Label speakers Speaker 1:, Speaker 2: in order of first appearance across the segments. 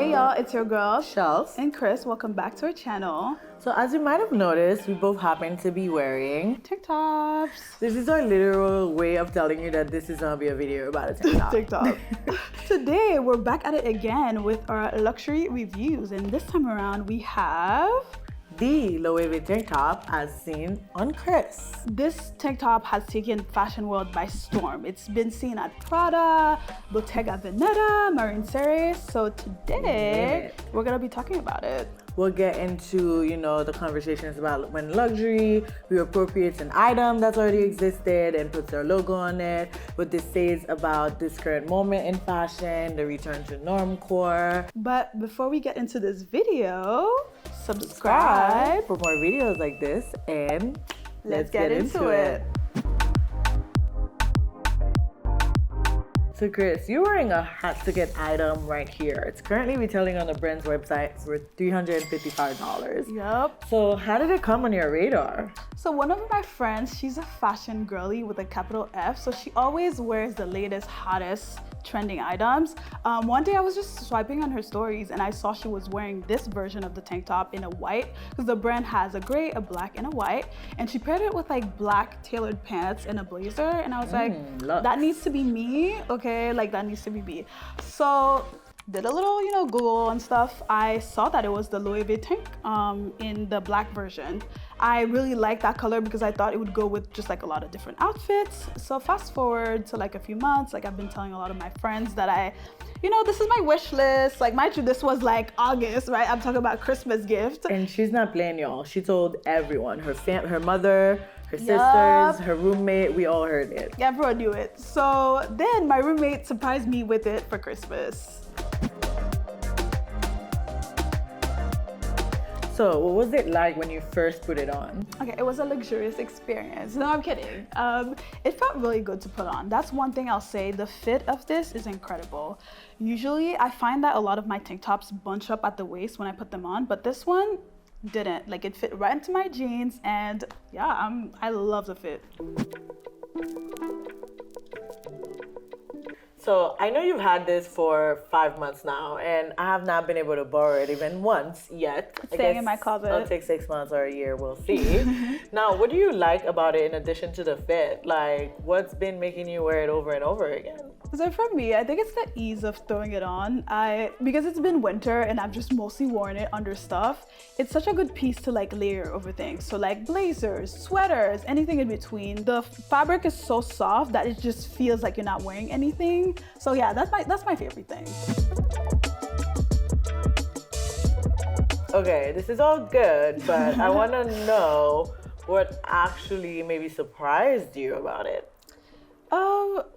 Speaker 1: Hey y'all, it's your girl
Speaker 2: Shells
Speaker 1: and Chris. Welcome back to our channel.
Speaker 2: So as you might have noticed, we both happen to be wearing
Speaker 1: TikToks.
Speaker 2: This is our literal way of telling you that this is gonna be a video about a TikTok.
Speaker 1: TikTok. Today we're back at it again with our luxury reviews, and this time around we have
Speaker 2: the Loewe tank top as seen on Chris.
Speaker 1: this tank top has taken fashion world by storm. It's been seen at Prada, Bottega Veneta, Marine Series. So today we're gonna be talking about it.
Speaker 2: We'll get into, the conversations about when luxury reappropriates an item that's already existed and puts their logo on it, what this says about this current moment in fashion, the return to normcore.
Speaker 1: But before we get into this video, subscribe
Speaker 2: for more videos like this, and
Speaker 1: let's get into it.
Speaker 2: So Chris, you're wearing a hot to get item right here. It's currently retailing on the brand's website for $355.
Speaker 1: Yep.
Speaker 2: So how did it come on your radar?
Speaker 1: So one of my friends, she's a fashion girly with a capital F. So she always wears the latest, hottest, trending items. One day I was just swiping on her stories and I saw she was wearing this version of the tank top in a white, because the brand has a gray, a black, and a white. And she paired it with like black tailored pants and a blazer. And I was like, that needs to be me. Okay, like that needs to be me. So did a little, Google and stuff. I saw that it was the Loewe tank in the black version. I really like that color because I thought it would go with just like a lot of different outfits. So fast forward to like a few months, like I've been telling a lot of my friends that this is my wish list. Like mind you, this was like August, right? I'm talking about Christmas gift.
Speaker 2: And she's not playing, y'all. She told everyone, her mother, her sisters, her roommate, we all heard it.
Speaker 1: Yeah, everyone knew it. So then my roommate surprised me with it for Christmas.
Speaker 2: So what was it like when you first put it on?
Speaker 1: Okay, it was a luxurious experience. No, I'm kidding. It felt really good to put on. That's one thing I'll say. The fit of this is incredible. Usually I find that a lot of my tank tops bunch up at the waist when I put them on, but this one didn't. Like it fit right into my jeans, and yeah, I love the fit.
Speaker 2: So I know you've had this for 5 months now, and I have not been able to borrow it even once yet.
Speaker 1: It's staying in my closet.
Speaker 2: It'll take 6 months or a year, we'll see. Now, what do you like about it in addition to the fit? Like, what's been making you wear it over and over again?
Speaker 1: So for me, I think it's the ease of throwing it on. Because it's been winter and I've just mostly worn it under stuff, it's such a good piece to like layer over things. So like blazers, sweaters, anything in between. The fabric is so soft that it just feels like you're not wearing anything. So yeah, that's my favorite thing.
Speaker 2: Okay, this is all good, but I want to know what actually maybe surprised you about it.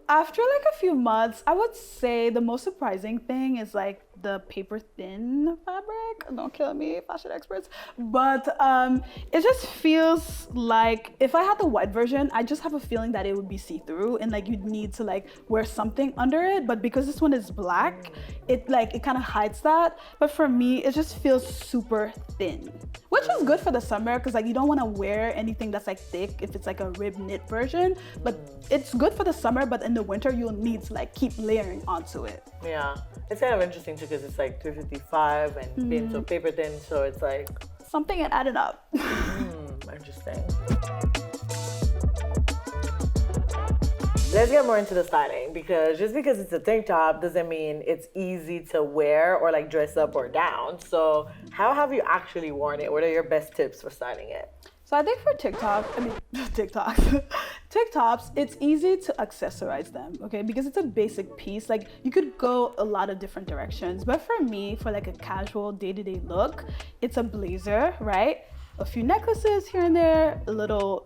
Speaker 1: After like a few months, I would say the most surprising thing is like the paper thin fabric. Don't kill me, fashion experts. But it just feels like if I had the white version, I just have a feeling that it would be see-through and like you'd need to like wear something under it. But because this one is black, it kind of hides that. But for me, it just feels super thin, which is good for the summer because like you don't want to wear anything that's like thick if it's like a rib knit version. But it's good for the summer, but in the winter you'll need to like keep layering onto it.
Speaker 2: Yeah, it's kind of interesting too because it's like $355 and being so paper thin, so it's like
Speaker 1: something and added up.
Speaker 2: Interesting. Let's get more into the styling, because just because it's a tank top doesn't mean it's easy to wear or like dress up or down. So how have you actually worn it? What are your best tips for styling it?
Speaker 1: So I think for TikToks, it's easy to accessorize them, okay? Because it's a basic piece. Like you could go a lot of different directions. But for me, for like a casual day-to-day look, it's a blazer, right? A few necklaces here and there,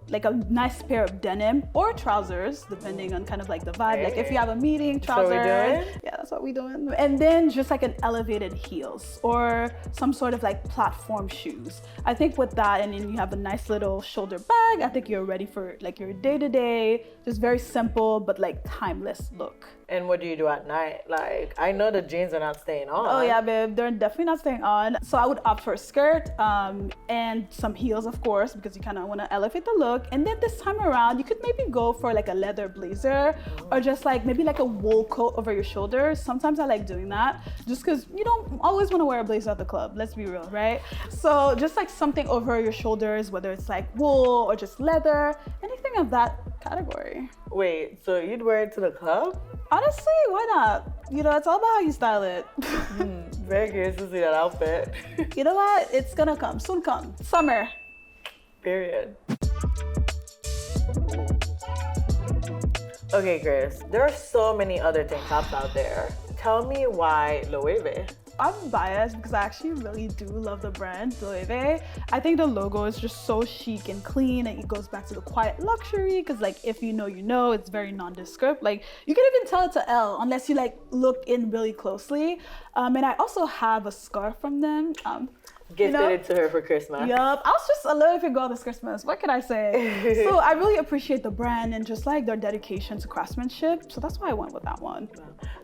Speaker 1: like a nice pair of denim or trousers, depending on kind of like the vibe.
Speaker 2: Hey.
Speaker 1: Like if you have a meeting, trousers.
Speaker 2: That's what we're doing?
Speaker 1: Yeah, that's what we're doing. And then just like an elevated heels or some sort of like platform shoes. I think with that, and then you have a nice little shoulder bag, I think you're ready for like your day-to-day, just very simple but like timeless look.
Speaker 2: And what do you do at night? Like, I know the jeans are not staying on.
Speaker 1: Oh yeah, babe, they're definitely not staying on. So I would opt for a skirt and some heels, of course, because you kind of want to elevate the look. And then this time around, you could maybe go for like a leather blazer or just like maybe like a wool coat over your shoulders. Sometimes I like doing that just because you don't always want to wear a blazer at the club. Let's be real, right? So just like something over your shoulders, whether it's like wool or just leather, anything of that category.
Speaker 2: Wait, so you'd wear it to the club?
Speaker 1: Honestly, why not? You know, it's all about how you style it.
Speaker 2: Very curious to see that outfit.
Speaker 1: You know what? It's gonna come, soon come. Summer.
Speaker 2: Period. Okay, Chris, there are so many other tank tops out there. Tell me why Loewe?
Speaker 1: I'm biased because I actually really do love the brand, Loewe. I think the logo is just so chic and clean, and it goes back to the quiet luxury because like if you know, you know, it's very nondescript. Like you can even tell it's a L unless you like look in really closely. And I also have a scarf from them.
Speaker 2: Gifted it to her for Christmas.
Speaker 1: Yup. I was just a Loewe girl this Christmas. What can I say? So I really appreciate the brand and just like their dedication to craftsmanship. So that's why I went with that one.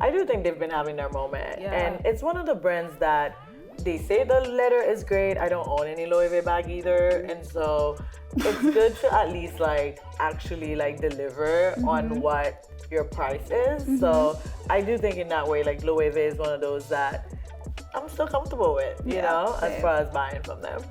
Speaker 2: I do think they've been having their moment.
Speaker 1: Yeah.
Speaker 2: And it's one of the brands that they say the leather is great. I don't own any Loewe bag either. And so it's good to at least like actually like deliver on what your price is. So I do think in that way, like Loewe is one of those that I'm still comfortable with, you know,
Speaker 1: same.
Speaker 2: as far as buying from them.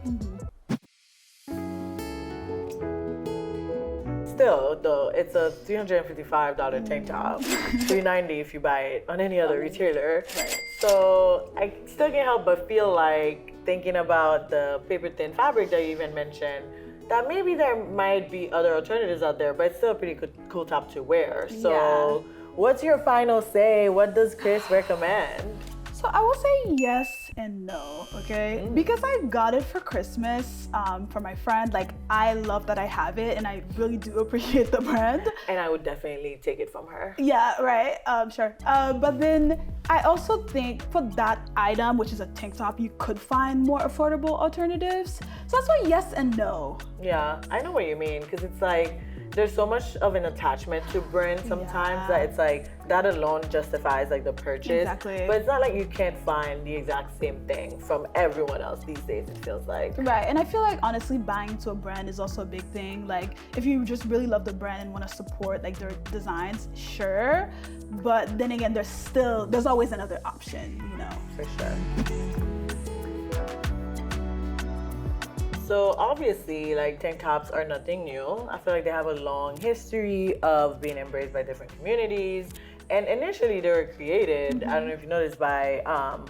Speaker 2: Still, though, it's a $355 tank top, $390 if you buy it on any other retailer.
Speaker 1: Right.
Speaker 2: So I still can't help but feel like thinking about the paper thin fabric that you even mentioned, that maybe there might be other alternatives out there, but it's still a pretty cool top to wear. So what's your final say? What does Chris recommend?
Speaker 1: So I will say yes and no, okay? Because I got it for Christmas from my friend. Like, I love that I have it, and I really do appreciate the brand.
Speaker 2: And I would definitely take it from her.
Speaker 1: Yeah, right, sure. But then I also think for that item, which is a tank top, you could find more affordable alternatives. So that's why yes and no.
Speaker 2: Yeah, I know what you mean, because it's like, there's so much of an attachment to brands sometimes that it's like that alone justifies like the purchase.
Speaker 1: Exactly.
Speaker 2: But it's not like you can't find the exact same thing from everyone else these days, it feels like.
Speaker 1: Right, and I feel like honestly buying into a brand is also a big thing. Like if you just really love the brand and want to support like their designs, sure. But then again, there's always another option, you know.
Speaker 2: For sure. So obviously, like tank tops are nothing new. I feel like they have a long history of being embraced by different communities. And initially, they were created, I don't know if you noticed, by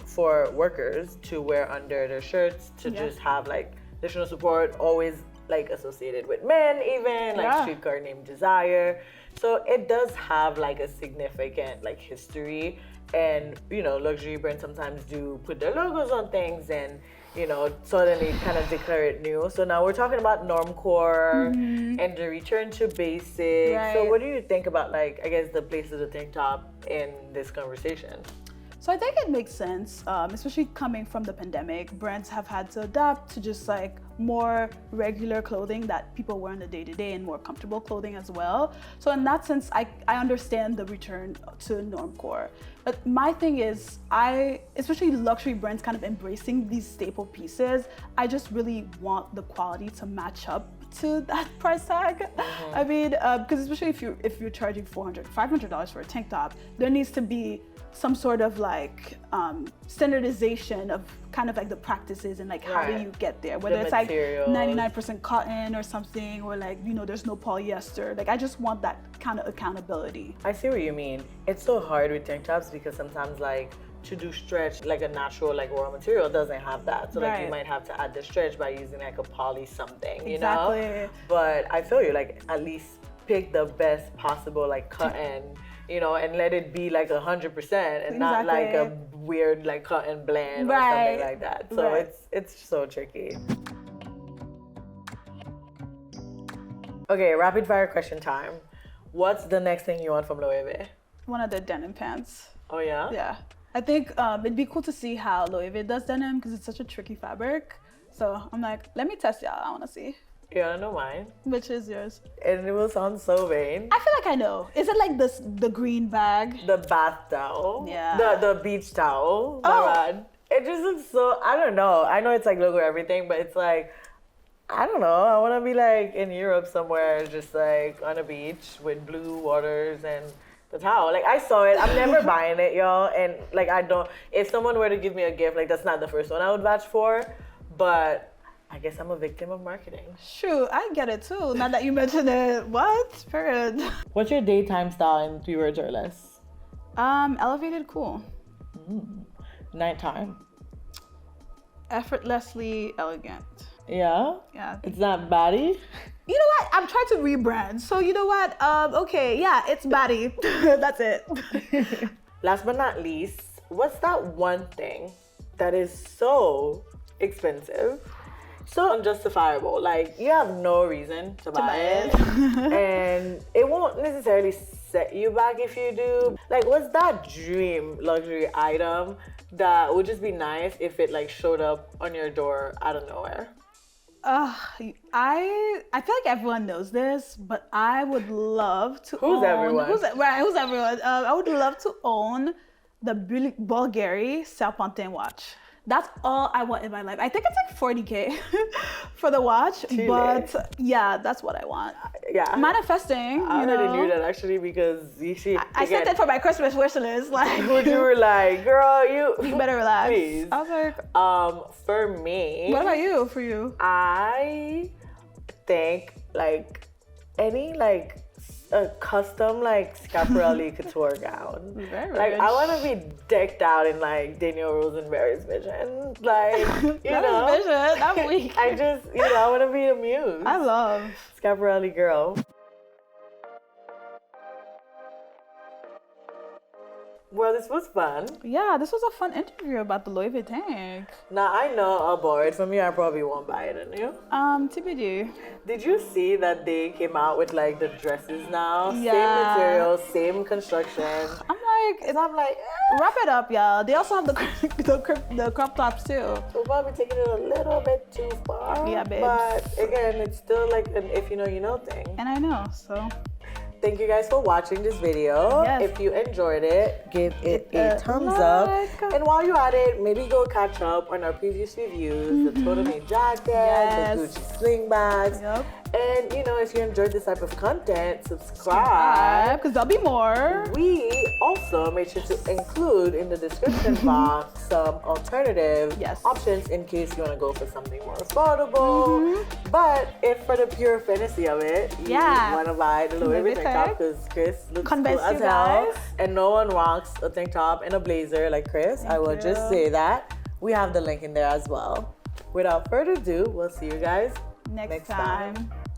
Speaker 2: for workers to wear under their shirts to just have like additional support, always like associated with men, even like streetcar named Desire. So it does have like a significant like history. And you know, luxury brands sometimes do put their logos on things and you know, suddenly kind of declare it new. So now we're talking about normcore and the return to basics.
Speaker 1: Right.
Speaker 2: So what do you think about like, I guess the place of the tank top in this conversation?
Speaker 1: So I think it makes sense, especially coming from the pandemic. Brands have had to adapt to just like more regular clothing that people wear on the day-to-day and more comfortable clothing as well. So in that sense, I understand the return to normcore. But my thing is, especially luxury brands kind of embracing these staple pieces, I just really want the quality to match up to that price tag. I mean, because especially if you're charging $400, $500 for a tank top, there needs to be some sort of like standardization of kind of like the practices and like how do you get there, whether it's like 99% cotton or something, or like, you know, there's no polyester. Like I just want that kind of accountability.
Speaker 2: I see what you mean. It's so hard with tank tops because sometimes like to do stretch, like a natural like raw material doesn't have that. So like you might have to add the stretch by using like a poly something, you know? But I feel you, like at least pick the best possible like cotton, you know, and let it be like 100% and not like a weird like cotton blend or something like that. So it's so tricky. Okay, rapid fire question time. What's the next thing you want from Loewe?
Speaker 1: One of the denim pants.
Speaker 2: Oh yeah?
Speaker 1: Yeah. I think it'd be cool to see how Loewe does denim because it's such a tricky fabric. So I'm like, let me test y'all. I want to see.
Speaker 2: You wanna know mine?
Speaker 1: Which is yours?
Speaker 2: And it will sound so vain.
Speaker 1: I feel like I know. Is it like the green bag?
Speaker 2: The bath towel.
Speaker 1: Yeah.
Speaker 2: The beach towel. My
Speaker 1: Oh.
Speaker 2: bad. It just looks so, I don't know. I know it's like logo everything, but it's like, I don't know. I want to be like in Europe somewhere, just like on a beach with blue waters and the towel. Like I saw it. I'm never buying it, y'all. And like I don't, if someone were to give me a gift, like that's not the first one I would vouch for. But I guess I'm a victim of marketing.
Speaker 1: Shoot, I get it too. Now that you mention it. What? Period.
Speaker 2: What's your daytime style in 3 words or less?
Speaker 1: Elevated cool.
Speaker 2: Nighttime.
Speaker 1: Effortlessly elegant.
Speaker 2: Yeah?
Speaker 1: Yeah.
Speaker 2: It's not baddie?
Speaker 1: You know what? I'm trying to rebrand. So you know what? Okay, yeah, it's baddie. That's it.
Speaker 2: Last but not least, what's that one thing that is so expensive, so unjustifiable? Like you have no reason to buy it, and it won't necessarily set you back if you do. Like, what's that dream luxury item that would just be nice if it like showed up on your door out of nowhere?
Speaker 1: I feel like everyone knows this, but I would love to own...
Speaker 2: Everyone?
Speaker 1: Who's everyone? I would love to own the Bulgari Serpentine watch. That's all I want in my life. I think it's like 40K for the watch,
Speaker 2: Chile.
Speaker 1: But yeah, that's what I want.
Speaker 2: Yeah.
Speaker 1: Manifesting,
Speaker 2: I already knew that actually because
Speaker 1: I sent it for my Christmas wish list. Like,
Speaker 2: you were like, girl,
Speaker 1: you better relax.
Speaker 2: Please.
Speaker 1: I was like,
Speaker 2: for me.
Speaker 1: what about you? For you?
Speaker 2: I think like any like a custom like Schiaparelli couture gown.
Speaker 1: Very
Speaker 2: like
Speaker 1: rich.
Speaker 2: I want to be decked out in like Daniel Rosenberry's vision. Like you know,
Speaker 1: vision. I'm weak.
Speaker 2: I just I want to be a muse.
Speaker 1: I love
Speaker 2: Schiaparelli girl. Well, this was fun.
Speaker 1: Yeah, this was a fun interview about the Loewe tank.
Speaker 2: Now I know I'll borrow it from you. I probably won't buy it in you.
Speaker 1: TBD.
Speaker 2: Did you see that they came out with like the dresses now?
Speaker 1: Yeah.
Speaker 2: Same material, same construction.
Speaker 1: I'm like, wrap it up, y'all. They also have the crop tops too.
Speaker 2: We're probably taking it a little bit too far.
Speaker 1: Yeah, babes.
Speaker 2: But again, it's still like an if you know, you know thing.
Speaker 1: And I know, so.
Speaker 2: Thank you guys for watching this video.
Speaker 1: Yes.
Speaker 2: If you enjoyed it, give it a thumbs up. And while you're at it, maybe go catch up on our previous reviews, the Totally jacket, the Gucci sling bags.
Speaker 1: Yep.
Speaker 2: And if you enjoyed this type of content, subscribe.
Speaker 1: Because there'll be more.
Speaker 2: We also made sure to include in the description box some alternative options in case you want to go for something more affordable. But if for the pure fantasy of it, you want to buy the Loewe tank top because Chris looks cool as hell. And no one rocks a tank top and a blazer like Chris. I will just say that. We have the link in there as well. Without further ado, we'll see you guys next time.